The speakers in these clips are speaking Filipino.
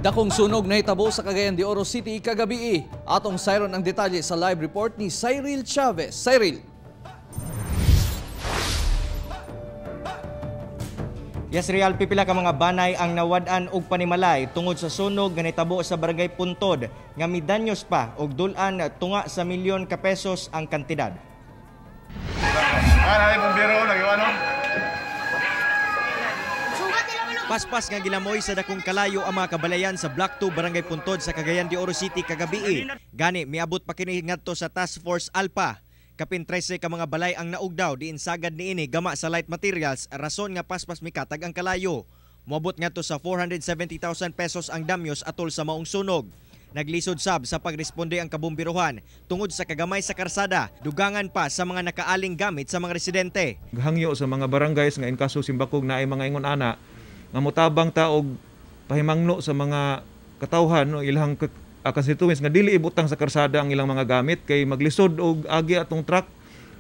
Dakong sunog na hitabo sa Cagayan de Oro City kagabi. Atong sayron ang detalye sa live report ni Cyril Chavez. Cyril. Yes, Real, pipila ka mga banay ang nawad-an og panimalay tungod sa sunog nga nitabo sa Barangay Puntod nga midanyos pa og dulan tunga sa milyon ka pesos ang kantidad. Paspas nga gilamoy sa dakong kalayo ang mga kabalayan sa Block 2 Barangay Puntod sa Cagayan de Oro City kagabi. Gani miabot pa kini ngadto sa Task Force Alpha. Kapin 13 ka mga balay ang naugdaw diin sagad niini gama sa light materials rason nga paspas mikatag ang kalayo. Moabot ngadto sa 470,000 pesos ang damyos atol sa maong sunog. Naglisod sab sa pagresponde ang kabumbiruhan tungod sa kagamay sa karsada, dugangan pa sa mga nakaaling gamit sa mga residente. Hangyo sa mga barangays nga in kaso Simbakog na ay mga ingon ana nga motabang ta og pahimangno sa mga katawhan no ilang constituents nga dili ibutang sa karsada ang ilang mga gamit kay maglisod og agi atong truck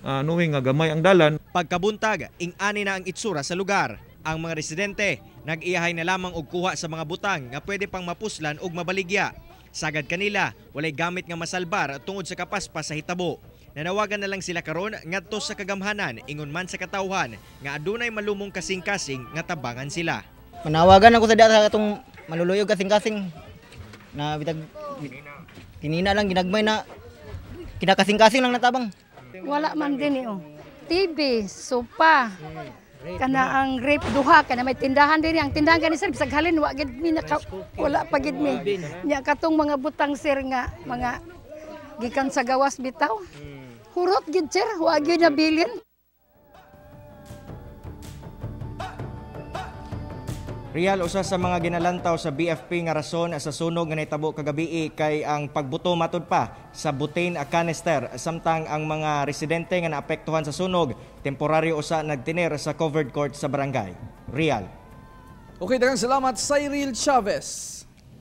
knowing nga gamay ang dalan. Pagkabuntag, ing-ani na ang itsura sa lugar. Ang mga residente nag-iyahay na lamang og kuha sa mga butang nga pwede pang mapuslan og mabaligya. Sagad kanila, walay gamit nga masalbar tungod sa kapaspas sa hitabo. Nanawagan na lang sila karon ngadto sa kagamhanan ingon man sa katawhan nga adunay malumong kasing-kasing nga tabangan sila. Manawagan ako sa data atong maluluyog kasing-kasing na bitag kinina lang ginagmay na kinakasing-kasing lang natabang. Wala man din TV, sopa, kana ang grape duha kana may tindahan din ang tindahan kani sir bisag halin wa gid mi wala pa gid mi. Nya katong mga butang sir nga mga gikan sa gawas bitaw. Hurot gid sir, wa gyud na bilin. Real, usa sa mga ginalantaw sa BFP nga rason sa sunog nga nahitabo kagabi kay ang pagbuto matud pa sa butane a canister samtang ang mga residente nga naapektuhan sa sunog temporaryo usa nagtinir sa covered court sa barangay. Real. Okay, daghang salamat Cyril Chavez.